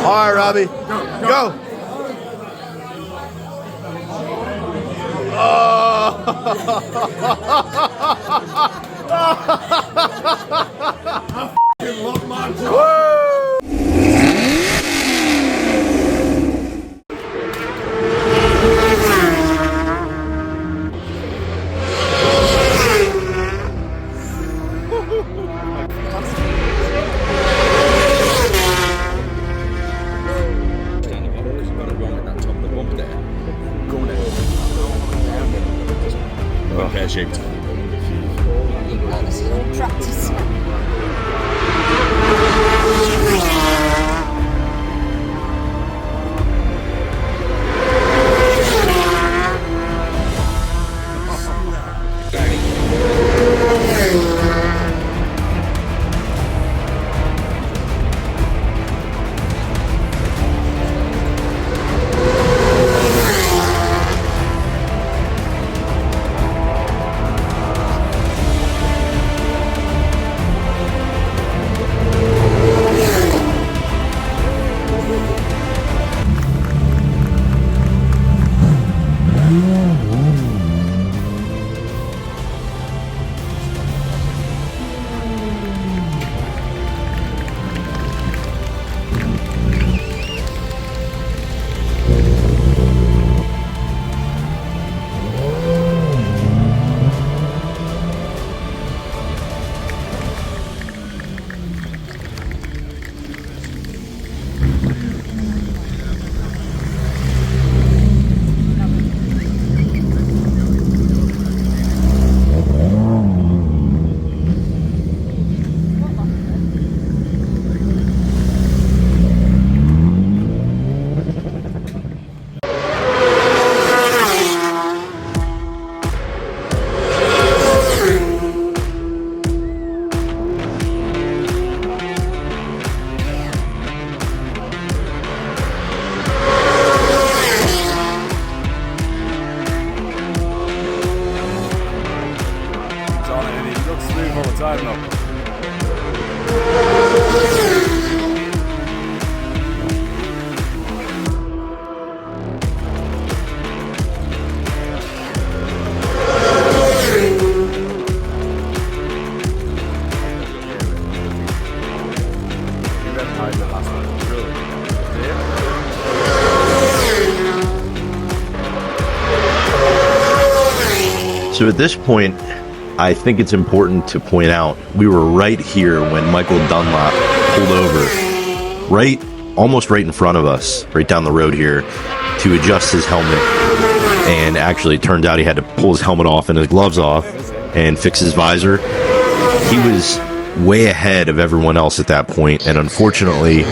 All right, Robbie. Go. Pear-shaped. This is all practice. All the time now. So at this point, I think it's important to point out we were right here when Michael Dunlop pulled over, almost right in front of us, right down the road here, to adjust his helmet. And actually, it turned out he had to pull his helmet off and his gloves off and fix his visor. He was way ahead of everyone else at that point, and unfortunately,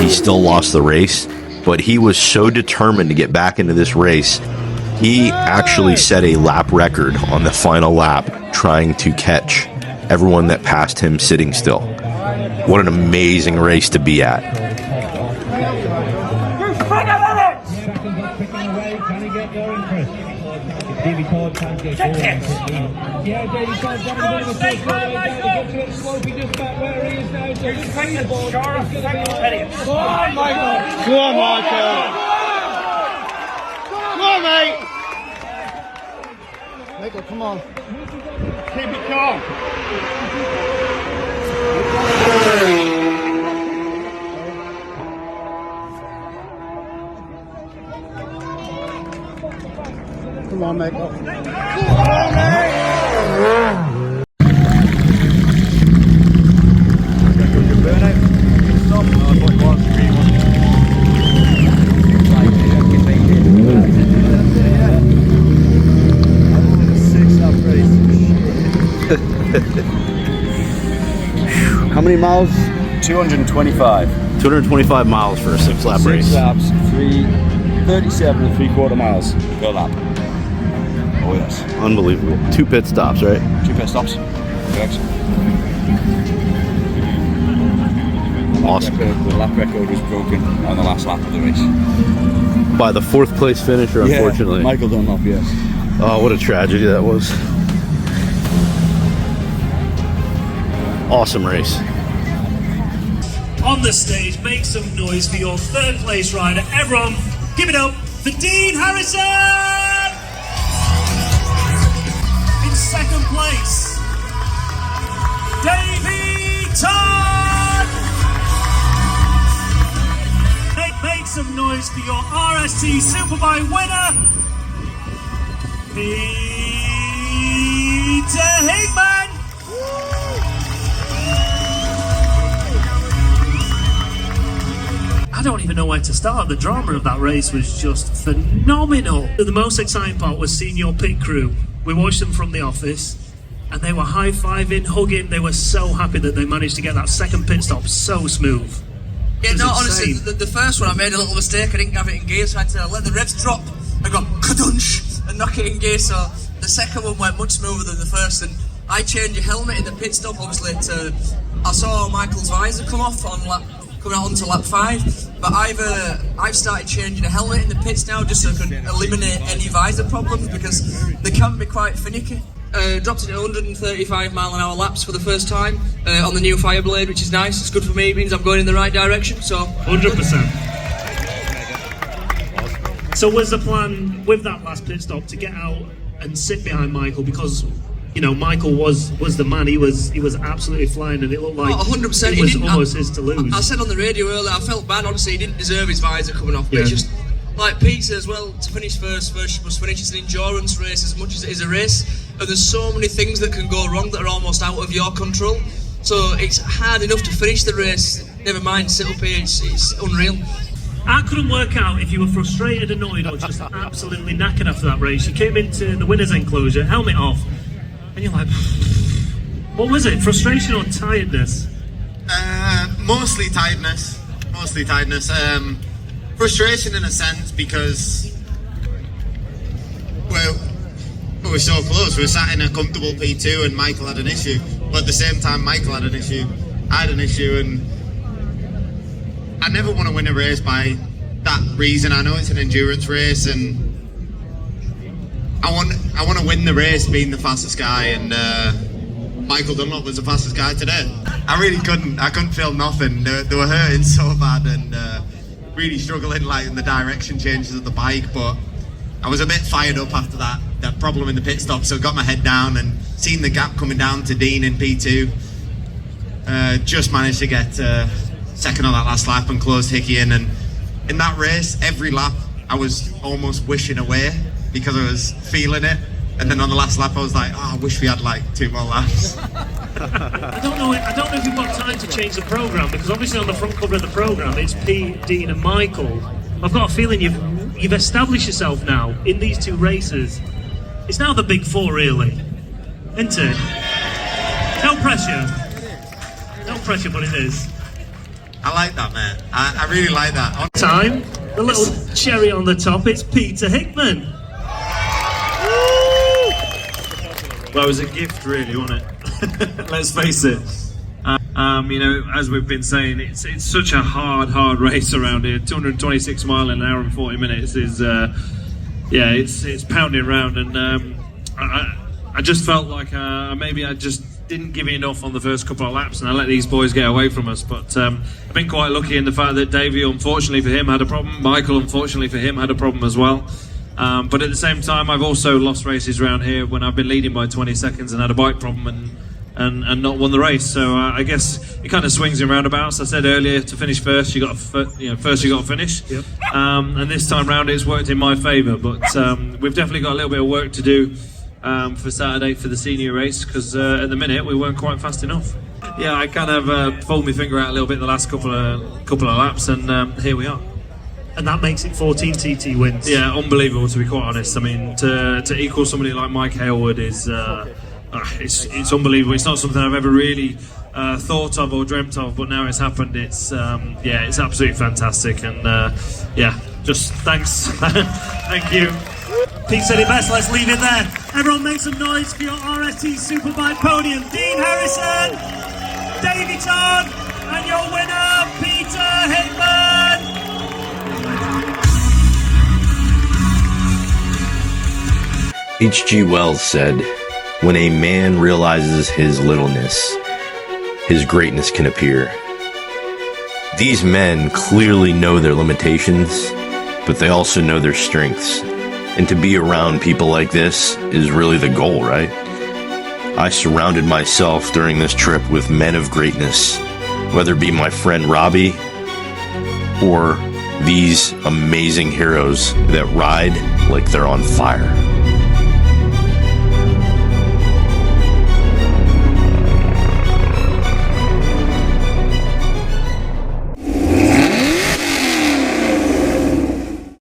he still lost the race. But he was so determined to get back into this race, he actually set a lap record on the final lap, trying to catch everyone that passed him sitting still. What an amazing race to be at. Come on, Michael! Come on, mate! Michael, come on. Keep it calm. Come on, Michael. Come on, mate! How many miles? 225. 225 miles for a 6-lap race. 6 laps, 37 3/4 miles per lap. Oh yes. Unbelievable. 2 pit stops, right? 2 pit stops. Correct. Awesome. The lap record was broken on the last lap of the race. By the 4th place finisher, unfortunately. Michael Dunlop, yes. Oh, what a tragedy that was. Awesome race. On on the stage, make some noise for your third place rider. Everyone, give it up for Dean Harrison! In second place, Davey Todd! Make some noise for your RST Superbike winner, Peter Hickman! I don't even know where to start. The drama of that race was just phenomenal. The most exciting part was seeing your pit crew. We watched them from the office and they were high-fiving, hugging. They were so happy that they managed to get that second pit stop so smooth. Yeah, no, honestly, the first one I made a little mistake. I didn't have it in gear, so I had to let the revs drop and go kadunch and knock it in gear. So the second one went much smoother than the first. And I changed your helmet in the pit stop, obviously. I saw Michael's visor come off on coming out onto lap 5. But I've started changing the helmet in the pits now just so I can eliminate any visor problems because they can be quite finicky. Dropped it at 135 mile an hour laps for the first time on the new Fireblade, which is nice. It's good for me, it means I'm going in the right direction. So 100%. So was the plan with that last pit stop to get out and sit behind Michael because, you know, Michael was the man. He was absolutely flying, and it looked like 100%. It was almost his to lose. I said on the radio earlier, I felt bad. Honestly, he didn't deserve his visor coming off. But it's just like Pete said as well. To finish first you must finish. It's an endurance race as much as it is a race, and there's so many things that can go wrong that are almost out of your control. So it's hard enough to finish the race. Never mind sit up here. It's unreal. I couldn't work out if you were frustrated, annoyed, or just absolutely knackered after that race. You came into the winner's enclosure, helmet off. And you're like, what was it? Frustration or tiredness? Mostly tiredness. Frustration in a sense because we were so close. We were sat in a comfortable P2 and Michael had an issue. But at the same time, Michael had an issue. I had an issue, and I never want to win a race by that reason. I know it's an endurance race, and I want to win the race being the fastest guy, and Michael Dunlop was the fastest guy today. I really couldn't feel nothing. They were hurting so bad and really struggling like in the direction changes of the bike, but I was a bit fired up after that problem in the pit stop, so I got my head down and seen the gap coming down to Dean in P2. Just managed to get second on that last lap and closed Hickey in, and in that race, every lap I was almost wishing away because I was feeling it, and then on the last lap I was like, oh, I wish we had like 2 more laps. I don't know if you've got time to change the programme, because obviously on the front cover of the programme it's Pete, Dean and Michael. I've got a feeling you've established yourself now in these 2 races. It's now the big 4 really, isn't it? No pressure, but it is. I like that, mate. I really like that. Time, the little cherry on the top, it's Peter Hickman. Well, it was a gift, really, wasn't it? Let's face it. You know, as we've been saying, it's such a hard race around here. 226 mile in an hour and 40 minutes is, it's pounding around, and I just felt like maybe I just didn't give it enough on the first couple of laps, and I let these boys get away from us. But I've been quite lucky in the fact that Davey, unfortunately for him, had a problem. Michael, unfortunately for him, had a problem as well. But at the same time, I've also lost races around here when I've been leading by 20 seconds and had a bike problem and not won the race. So I guess it kind of swings in roundabouts. I said earlier, to finish first, you got to finish. Yep. And this time round, it's worked in my favour. But we've definitely got a little bit of work to do for Saturday for the senior race, because at the minute we weren't quite fast enough. Yeah, I kind of pulled my finger out a little bit the last couple of laps, and here we are. And that makes it 14 TT wins. Yeah, unbelievable, to be quite honest. I mean, to equal somebody like Mike Hailwood is it's unbelievable. It's not something I've ever really thought of or dreamt of, but now it's happened. It's it's absolutely fantastic, and just thanks. Thank you. Pete said it best, let's leave it there. Everyone make some noise for your RST Superbike podium. Dean Harrison, Davey Todd, and your winner, Peter Hickman. H.G. Wells said, "When a man realizes his littleness, his greatness can appear." These men clearly know their limitations, but they also know their strengths. And to be around people like this is really the goal, right? I surrounded myself during this trip with men of greatness, whether it be my friend Robbie or these amazing heroes that ride like they're on fire.